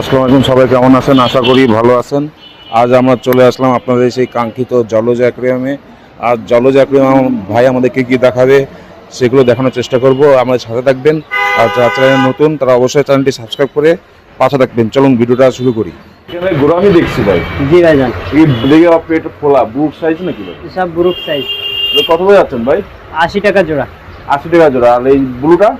আসসালামু আলাইকুম, সবাই কেমন আছেন? আশা করি ভালো আছেন। আজ আমরা চলে আসলাম আপনাদের সেই কাঙ্ক্ষিত জলজ অ্যাকুয়ারিয়ামে। আর জলজ অ্যাকুয়ারিয়াম ভাই আমাদেরকে কি দেখাবে সেগুলো দেখানোর চেষ্টা করব। আমাদের সাথে থাকবেন। আর যারা চ্যানেলে নতুন তারা অবশ্যই চ্যানেলটি সাবস্ক্রাইব করে পাশে থাকবেন। চলুন ভিডিওটা শুরু করি। এখানে গোরামি দেখছি ভাই। জি ভাইজান, এই দেখে পেট ফোলা বুক সাইজ নাকি ভাই? সব গ্রুপ সাইজ। কত করে যাচ্ছেন ভাই? 80 টাকা জোড়া। 80 টাকা জোড়া। আর এই ব্লুটা?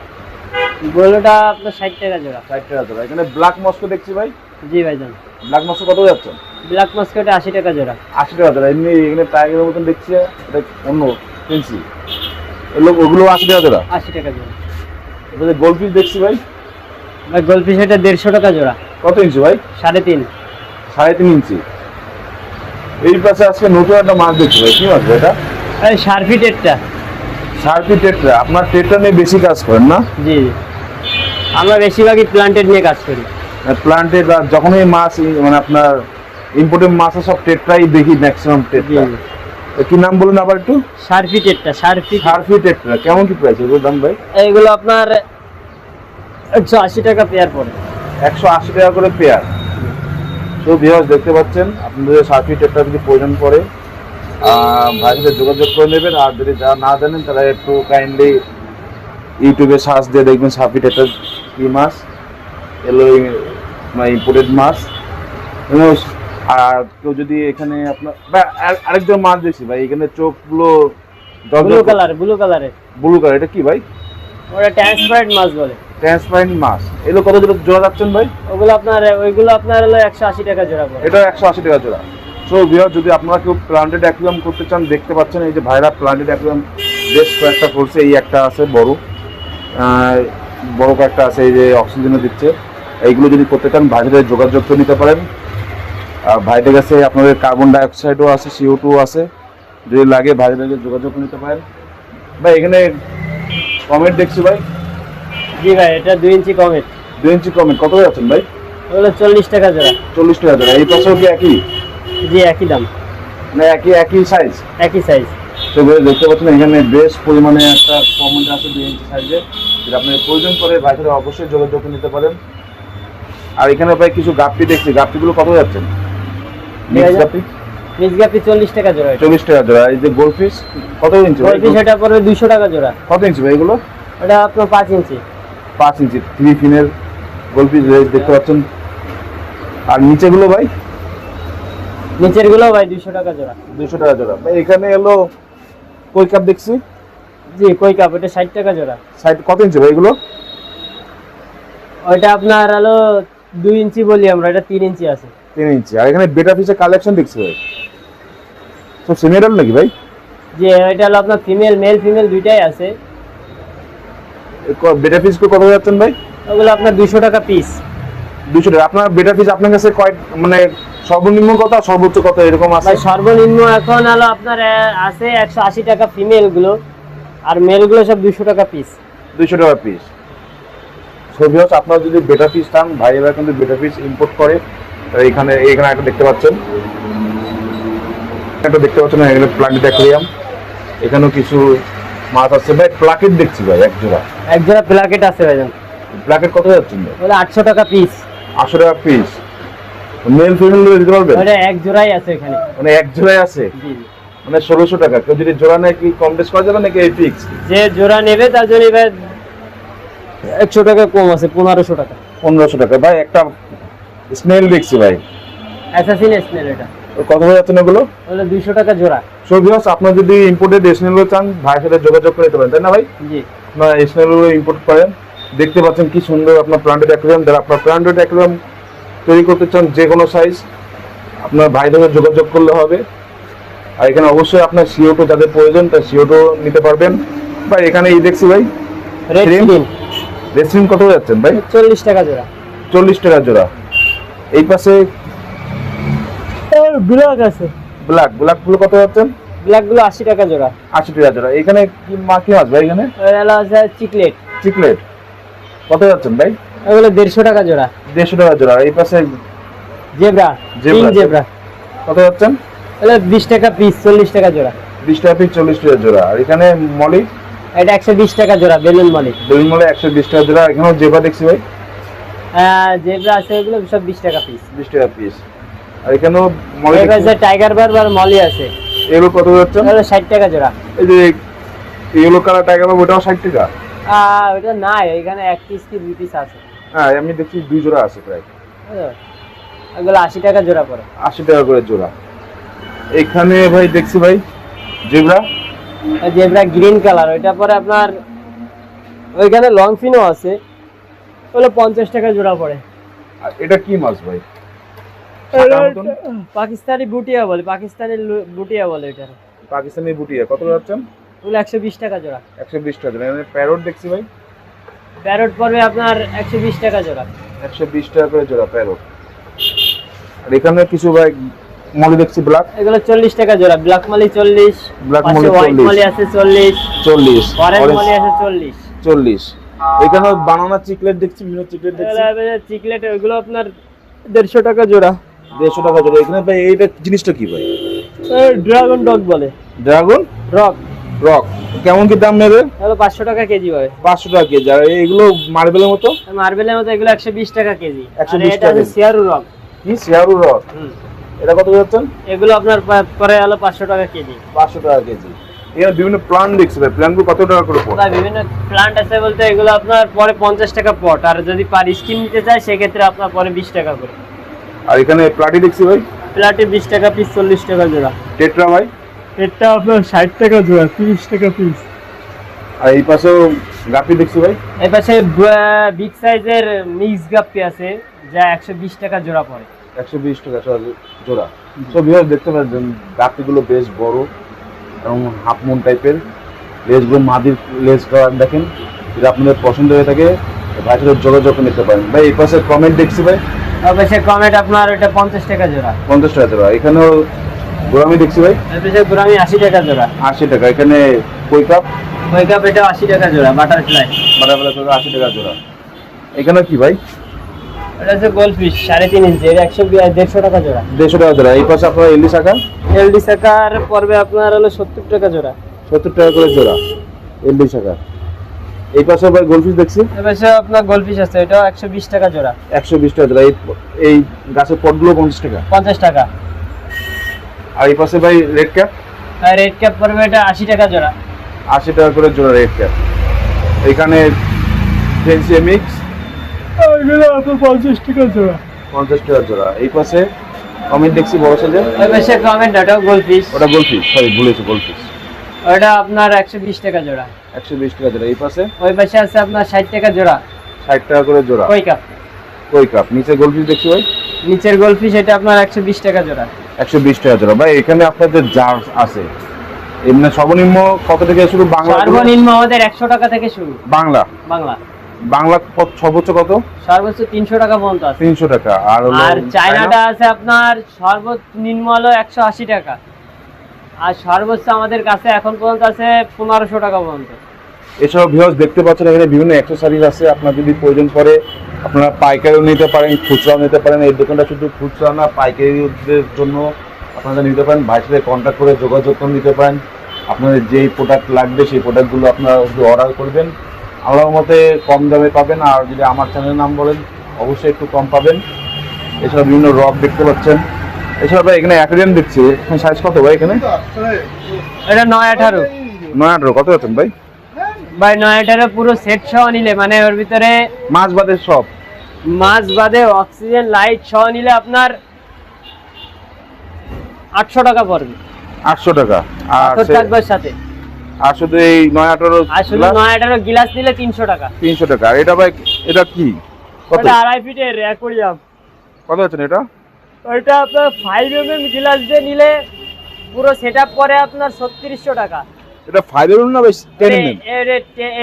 ব্লুটা আপনার 60 টাকা জোড়া। 60 টাকা জোড়া। এখানে ব্ল্যাক মস্কো দেখছি ভাই। জি ভাইজান, ব্ল্যাক মস্কো কত যাচ্ছেন? ব্ল্যাক মস্কেটে 80 টাকা জোড়া। 80 টাকা জোড়া। এমনি এখানে টাইগারের মতন দেখছি, এটা অন্য পেন্সি, ওগুলো 80 টাকা জোড়া। 80 টাকা জোড়া। এবারে গোলফিশ দেখছি ভাই। ভাই গোলফিশ এটা 150 টাকা জোড়া। কত ইঞ্চি ভাই? 3.5। 3.5 ইঞ্চি। এই পাশে আজকে নতুন একটা মাছ দেখছি ভাই। কি মাছ ভাই এটা? এই শার্পি টেটটা। শার্পি টেট্রা। আপনার টেট্রা নিয়ে বেশি কাজ করেন না? জি, আমরা বেশিরভাগই প্ল্যান্টেড নিয়ে কাজ করি। প্লান্টেড। আর যখনই মাছ মানে আপনার ইম্পোর্টেড মাছ সব টেট্রাই দেখি, ম্যাক্সিমাম টেট্রা। কি নাম বলুন আবার একটু? শার্পি টেটটা। শার্পি টেট্রা। কেমন কি প্রাইস এগুলোর দাম ভাই? এইগুলো আপনার 180 টাকা পেয়ার পড়ে। 180 টাকা করে পেয়ার। তো ভিউয়ার্স দেখতে পাচ্ছেন, আপনাদের শার্পি টেট্রা যদি প্রয়োজন পড়ে ভাইয়ের সাথে যোগাযোগ করে নেবেন। আর যদি যারা না জানেন তারা একটু কাইন্ডলি ইউটিউবে সার্চ দিয়ে দেখবেন শার্পি টেট্রা কি মাছ, এলো ইম্পোর্টেড মাছ। আর কেউ যদি এখানে আপনার আরেকজন মাছ দেখছি ভাই, এখানে চোখগুলো ব্লু কালারের। ব্লু কালার, এটা কি ভাই? ওটা ট্রান্সপারেন্ট মাছ বলে। ট্রান্সপারেন্ট মাছ। এগুলো কত জোড়া যাচ্ছেন ভাই? ওইগুলো আপনার হলো 180 টাকা জোড়া পড়ে। এটা 180 টাকা জোড়া। সো ভিউয়ার, যদি আপনারা কেউ প্লান্টেড অ্যাকুয়ারিয়াম করতে চান, দেখতে পাচ্ছেন এই যে ভাইরা প্লান্টেড অ্যাকুয়ারিয়াম বেশ কয়েকটা করছে। এই একটা আছে বড় কয়েকটা আছে, এই যে অক্সিজেনও দিচ্ছে। এইগুলো যদি করতে চান ভাইদের যোগাযোগ করে নিতে পারেন। আর ভাইদের কাছে আপনাদের কার্বন ডাইঅক্সাইডও আছে, CO2 আছে। যদি লাগে ভাইদের যোগাযোগ করে নিতে পারেন। ভাই এখানে কমেন্ট দেখছি ভাই। জি ভাই, এটা 2 ইঞ্চি কমেট। 2 ইঞ্চি কমেন্ট কত যাচ্ছেন ভাই? ওগুলো 40 টাকা জোড়া। 40 টাকা জোড়া। এই পাশেও কি একই? জি, একই দাম। মানে একই সাইজ? একই সাইজ। তো দেখতে পাচ্ছেন এখানে বেশ পরিমাণে একটা কমেন্ট আছে 2 ইঞ্চি সাইজে। যদি আপনার প্রয়োজন পড়ে ভাইদের অবশ্যই যোগাযোগ করে নিতে পারেন। আর এখানে ভাই কিছু গাপ্পি দেখছি। গাপ্পিগুলো কত যাচ্ছেন? মিক্স গাপ্পি 40 টাকা জোড়া। 40 টাকা জোড়া। এই যে গোলফিশ কত ইঞ্চি? গোলফিশ এটা পড়বে 200 টাকা জোড়া। কত ইঞ্চি ভাই এগুলো? এটা আপনার 5 ইঞ্চি। 5 ইঞ্চি 3 ফিনের গোলফিশ দেখতে পাচ্ছেন। আর নিচেগুলো ভাই? নিচের গুলো ভাই 200 টাকা জোড়া। 200 টাকা জোড়া। ভাই এখানে এলো কই কাপ দেখছি। জি, কই কাপ এটা 60 টাকা জোড়া। কত ইঞ্চি ভাই এগুলো? ওইটা আপনার হলো 2 ইঞ্চি বলি আমরা, এটা 3 ইঞ্চি আছে। 3 ইঞ্চি। আর এখানে বেটা ফিশের কালেকশন দেখছি ভাই। সব সিমিলার নাকি ভাই? জি, এটা হলো আপনার মেল ফিমেল দুইটাই আছে। বেটা ফিশ কত যাচ্ছেন ভাই? ওগুলো আপনার 200 টাকা পিস। 200 টাকা। আপনার বেটা ফিশ আপনার কাছে মানে সর্বনিম্ন কত আর সর্বোচ্চ কত এরকম আছে? ভাই সর্বনিম্ন এখন হলো আপনার আছে 180 টাকা ফিমেল গুলো, আর মেল গুলো সব 200 টাকা পিস। 200 টাকা পিস। ছবি হচ্ছে আপনারা যদি বেটা ফিশ চান, ভাইয়েরা কিন্তু বেটা ফিশ ইম্পোর্ট করে। এখানে একটা দেখতে পাচ্ছেন, এখানে প্লান্টেড অ্যাকুয়ারিয়াম। এখানেও কিছু মাছ আছে ভাই। প্লাকেট দেখছি ভাই এক জোড়া প্লাকেট আছে ভাই। প্লাকেট কত যাচ্ছেন? ওটা 800 টাকা পিস। 800 টাকা পিস। মেল ফিমেল দিতে পারবেন? ওটা এক জোড়াই আছে এখানে। মানে এক জোড়াই আছে? জি। মানে 1600 টাকা। কেউ যদি জোড়া নেয় কি কম বেশ করা যাবে নাকি এই ফিক্স? যে জোড়া নেবে তার জন্য এবার 100 টাকা কম আছে, 1500 টাকা। 1500 টাকা। ভাই একটা স্নেল দেখছি ভাই। Assassin snail. এটা কত হয়ে যাচ্ছে না এগুলো? ওগুলো 200 টাকা জোড়া। সো ভিউয়ার্স, আপনারা যদি ইম্পোর্টেড স্নেল চান ভাইয়ের সাথে যোগাযোগ করে নিতে পারেন, তাই না ভাই? জি। আপনারা স্নেলগুলো ইম্পোর্ট করেন। দেখতে পাচ্ছেন কি সুন্দর আপনার প্লান্টেড অ্যাকুয়ারিয়াম। যারা আপনার প্লান্টেড অ্যাকুয়ারিয়াম তৈরি করতে চান, যে কোনো সাইজ, আপনার ভাইদের সাথে যোগাযোগ করলে হবে। আর এখানে অবশ্যই আপনার CO2 যাদের প্রয়োজন তার CO2 নিতে পারবেন। ভাই এখানে এই দেখছি ভাই রেসিন কত যাচ্ছেন ভাই? 40 টাকা জোড়া। 40 টাকা জোড়া। এই পাশে ব্ল্যাক আছে। ব্ল্যাক গুলো কত যাচ্ছেন? ব্ল্যাক গুলো 80 টাকা জোড়া। 80 টাকা জোড়া। এখানে কি মাছ ভাই? এখানে আছে চিকলেট। কত যাচ্ছেন ভাই? ওগুলো 150 টাকা জোড়া। 150 টাকা জোড়া। এই পাশে জেব্রা কত যাচ্ছেন? ওগুলো 20 টাকা পিস, 40 টাকা জোড়া। 20 টাকা পিস, 40 টাকা জোড়া। আর এখানে মলি এটা 120 টাকা জোড়া। বেলুন মলি 120 টাকা জোড়া। এখানেও জেব্রা দেখছি ভাই। জেব্রা আছে ওগুলো সব 20 টাকা পিস। 20 টাকা পিস। আর এখানেও মলি এই পাশে টাইগার বার আর মলি আছে, এগুলো কত যাচ্ছে? ওগুলো 60 টাকা জোড়া। এই যে ইয়েলো কালার টাইগার বার্ড ওটাও 60 টাকা? ওটা নাই, এখানে এক পিস কি 2 পিস আছে। হ্যাঁ আমি দেখছি 2 জোড়া আছে প্রায়। এগুলো 80 টাকা জোড়া পড়ে। 80 টাকা করে জোড়া। এখানে ভাই দেখছি ভাই জেব্রা, জেব্রা গ্রিন কালার, ওইটা পরে আপনার ওইখানে লং ফিনও আছে, ওগুলো 50 টাকা জোড়া পড়ে। আর এটা কি মাছ ভাই? পাকিস্তানি বুটিয়া বলে, পাকিস্তানি বুটিয়া বলে এটা। পাকিস্তানি বুটিয়া কত যাচ্ছেন? ওগুলো 120 টাকা জোড়া। 120 টাকা জোড়া। এখানে প্যারট দেখছি ভাই, প্যারট পড়বে আপনার 120 টাকা জোড়া। 120 টাকা করে জোড়া প্যারট। আর এখানে কিছু ভাই মলি দেখছি ব্ল্যাক, এগুলো 40 টাকা জোড়া। ব্ল্যাক মলি 40, ব্ল্যাক পাশে মলি হোয়াইট 40, মলি আছে 40, 40 অরেঞ্জ মলি আছে 40। 40। এখানে বানানা চিকলেট দেখছি, বিভিন্ন চিকলেট দেখছি। চিকলেট ওইগুলো আপনার 150 টাকা জোড়া। 150 টাকা জোড়া। এখানে ভাই এইটা জিনিসটা কি ভাই? ড্রাগন ডগ বলে। ড্রাগন রক, রক কেমন কি দাম নেবে? এগুলো 500 টাকা কেজি হবে। 500 টাকা কেজি। আর এগুলো মার্বেলের মতো? মার্বেলের মতো এগুলো 120 টাকা কেজি। 120 আর এটা টাকা আছে সিয়ারু রক। কি সিয়ারু রক? এটা কত যাচ্ছেন? এগুলো আপনার পরে হলো 500 টাকা কেজি। 500 টাকা কেজি। এখানে বিভিন্ন প্লান্ট দেখছি ভাই, প্লান্টগুলো কত টাকা করে পড়ে? ভাই বিভিন্ন প্লান্ট আছে বলতে এগুলো আপনার পরে 50 টাকা পট, আর যদি পার স্কিম নিতে চায় সেক্ষেত্রে আপনার পরে 20 টাকা করে। আর এখানে প্লাটি দেখছি ভাই, প্লাটে 20 টাকা পিস, 40 টাকা জোড়া। টেট্রা ভাই, এটা আপনার 60 টাকা জোড়া, 30 টাকা পিস। আর এই পাশেও গাপি দেখছি ভাই, এই পাশে বিগ সাইজের মিক্স গাপ্পি আছে যা 120 টাকা জোড়া পড়ে। 120 টাকা জোড়া। সো ভিউয়ার দেখতে পাচ্ছেন গাপিগুলো বেশ বড় এবং হাফ মুন টাইপের। লেজগুলো মাদির লেজ কালার দেখেন। যদি আপনাদের পছন্দ হয়ে থাকে ভাইয়ের সাথে যোগাযোগ করে নিতে পারেন। ভাই এই পাশে কমেন্ট দেখছি ভাই, এই পাশে কমেট আপনার এটা 50 টাকা জোড়া। 50 টাকা জোড়া। এখানেও গোরামি দেখছি ভাই, এই পাশে গুরামি 80 টাকা জোড়া। 80 টাকা। এখানে কই কাপ, ওই কাপ এটা 80 টাকা জোড়া। বাটারফ্লাই বাটারফ্লাই করে 80 টাকা জোড়া। এখানে কি ভাই? এটা হচ্ছে গোলফিশ 3.5 ইঞ্চি, এটা 150 টাকা জোড়া। 150 টাকা জোড়া। এই পাশে আপনার ইলিশ আকার, এলডি সাকার পড়বে আপনার হলো 70 টাকা জোড়া। 70 টাকা করে জোড়া ইলিশ আকার। এই পাশে ভাই গোলফিশ দেখছি, এই পাশে আপনার গোলফিশ আছে, এটা 120 টাকা জোড়া। 120 টাকা জোড়া। এই গাছের পটগুলো 50 টাকা। 50 টাকা। আর এই পাশে ভাই রেড ক্যাপ, আর রেড ক্যাপ পড়বে এটা 80 টাকা জোড়া। 80 টাকা করে জোড়া রেড ক্যাপ। এখানে ফেন্সি মিক্স, এগুলো আপনার 50 টাকা জোড়া। 50 টাকা জোড়া। এই পাশে কমেন্ট দেখছি বড় সাইজের, এই পাশে কমেন্ট, এটা গোলফিশ, ওটা গোলফিশ, সরি ভুলেছি গোলফিশ। ওটা আপনার 120 টাকা জোড়া। 120 টাকা জোড়া। এই পাশে ওই পাশে আছে আপনার 60 টাকা জোড়া। 60 টাকা করে জোড়া। কই কাপ, কই কাপ। নিচে গোলফিশ দেখছি ভাই, নিচের গোলফিশ এটা আপনার 120 টাকা জোড়া। 120 টাকা জোড়া। ভাই এখানে আপনাদের জার আছে এমনি সর্বনিম্ন কত থেকে শুরু? বাংলা সর্বনিম্ন আমাদের 100 টাকা থেকে শুরু। বাংলা বাংলা বাংলা সর্বোচ্চ কত? সর্বোচ্চ 300 টাকা পর্যন্ত আছে। 300 টাকা। আর হলো আর চায়নাটা আছে আপনার সর্বনিম্ন হলো 180 টাকা, আর সর্বোচ্চ আমাদের কাছে এখন পর্যন্ত আছে 1500 টাকা পর্যন্ত। এছাড়াও ভিউয়ার্স দেখতে পাচ্ছেন এখানে বিভিন্ন অ্যাকসেসরিজ আছে। আপনার যদি প্রয়োজন পড়ে আপনারা পাইকারিও নিতে পারেন, খুচরাও নিতে পারেন। এই দোকানটা শুধু খুচরা না, পাইকারিদের জন্য আপনারা নিতে পারেন। ভাইয়ের সাথে কন্ট্যাক্ট করে যোগাযোগ করে নিতে পারেন। আপনাদের যেই প্রোডাক্ট লাগবে সেই প্রোডাক্টগুলো আপনারা অর্ডার করবেন, আমার মতে কম দামে পাবেন। আর যদি আমার চ্যানেলের নাম বলেন অবশ্যই একটু কম পাবেন। এছাড়া বিভিন্ন রক দেখতে পাচ্ছেন। এছাড়া ভাই এখানে অ্যাকুয়ারিয়াম দেখছি, এখানে সাইজ কত ভাই? এখানে এটা 918। 918 কত আছেন ভাই? ভাই 918 পুরো সেট সহ নিলে, মানে ওর ভিতরে মাছ বাদে সব, মাছ বাদে অক্সিজেন লাইট সহ নিলে আপনার 800 টাকা পড়বে। 800 টাকা। আর থাকবে সাথে। আর শুধু এই 918 আর শুধু 918 গ্লাস নিলে 300 টাকা। 300 টাকা। আর এটা ভাই এটা কি কত? এটা 2.5 ফিটের অ্যাকোয়ারিয়াম। কত আছেন এটা? ওইটা আপনার 5 mm গ্লাস দিয়ে নিলে পুরো সেটআপ করে আপনার 3600 টাকা। এটা 5 mm না ভাই 10 mm?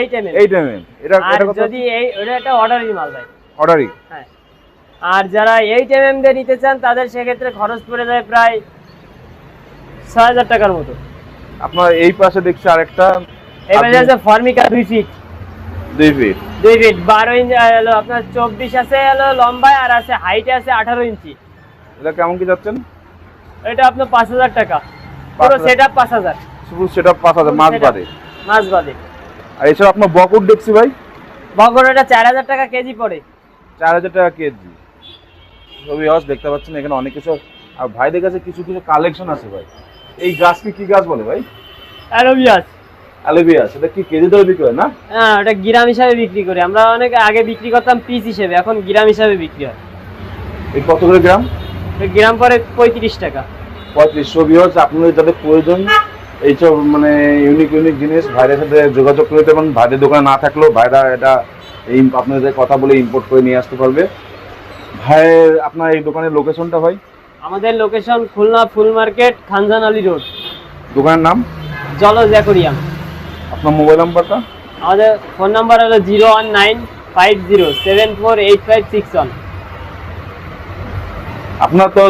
8 mm। 8 mm। এটা আর এটা কত? যদি এই ওটা একটা অর্ডারই মাল ভাই। অর্ডারই? হ্যাঁ। আর যারা 8 mm দিয়ে নিতে চান তাদের সেক্ষেত্রে খরচ পড়ে যায় প্রায় 6000 টাকার মতো। আপনার এই পাশে দেখছি আরেকটা, এই পাশে আছে ফর্মিকা 2 ফিট। 2 ফিট 12 ইঞ্চি হলো আপনার 24 আছে হলো লম্বায়, আর আছে হাইটে আছে 18 ইঞ্চি। এটা কেমন কি যাচ্ছেন? এটা আপনার 5000 টাকা। পুরো সেটআপ 5000। শুধু সেটা 5000 মাছ বাদে? মাছ বাদে। আর এছাড়া আপনার বকুট দেখছি ভাই, বগর এটা 4000 টাকা কেজি পড়ে। 4000 টাকা কেজি। সবই হস দেখতে পাচ্ছেন এখানে অনেক কিছু। আর ভাইদের কাছে কিছু কিছু কালেকশন আছে ভাই। এই গাছকে কি গাছ বলে ভাই? অ্যালোবিয়াস। অ্যালোবিয়া। সেটা কি কেজি দরে বিক্রি হয় না? হ্যাঁ, ওটা গ্রাম হিসাবে বিক্রি করি আমরা। অনেক আগে বিক্রি করতাম পিস হিসেবে, এখন গ্রাম হিসাবে বিক্রি হয়। এই কত করে গ্রাম? গ্রাম পরে 35 টাকা। 3500 ভিউয়ার্স। আপনাদের যাদের প্রয়োজন এইসব মানে ইউনিক ইউনিক জিনিস ভাইদের সাথে যোগাযোগ করে দেবেন। ভাইদের দোকানে না থাকলেও ভাইরা এটা এই আপনাদের কথা বলে ইম্পোর্ট করে নিয়ে আসতে পারবে। ভাইয়ের আপনার এই দোকানের লোকেশনটা ভাই? আমাদের লোকেশন খুলনা ফুল মার্কেট, খানজান আলী রোড, দোকানের নাম? জলজ অ্যাকোরিয়াম। আপনার মোবাইল নাম্বারটা? আমাদের ফোন নাম্বার হলো 01950748561। আপনার তো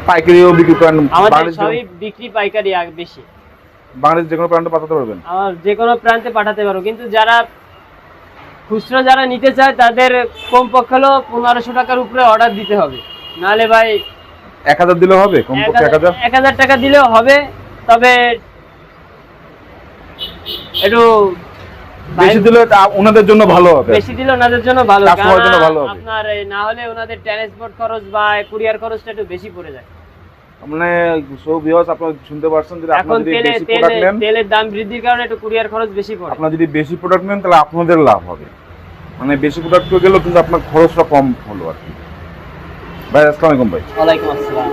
পাইকারিও বিক্রি করেন? আমাদের সবই বিক্রি পাইকারি বেশি। বাংলাদেশ যে কোনো প্রান্তে পাঠাতে পারবেন? আমার যে কোনো প্রান্তে পাঠাতে পারো, কিন্তু যারা খুচরো যারা নিতে চায় তাদের কমপক্ষে হলো 1500 টাকার উপরে অর্ডার দিতে হবে, নাহলে ভাই 1000 দিলে হবে? কমপক্ষে 1000 টাকা দিলেও হবে, তবে একটু বেশি দিলে ওনাদের জন্য ভালো হবে। বেশি দিলে ওনাদের জন্য ভালো, কাস্টমারের জন্য ভালো হবে। আপনার না হলে ওনাদের ট্রান্সপোর্ট খরচ বা কুরিয়ার খরচটা একটু বেশি পড়ে যায়। মানে সব ভিউয়ার্স আপনারা শুনতে পারছেন যে এখন আপনারা যদি বেশি প্রোডাক্ট নেন, তেলের দাম বৃদ্ধির কারণে একটু কুরিয়ার খরচ বেশি পড়ে। আপনারা যদি বেশি প্রোডাক্ট নেন তাহলে আপনাদের লাভ হবে। মানে বেশি প্রোডাক্ট গেলেও কিন্তু আপনার খরচটা কম হলো আর কি। ভাই আসসালামু আলাইকুম ভাই। ওয়ালাইকুম আসসালাম।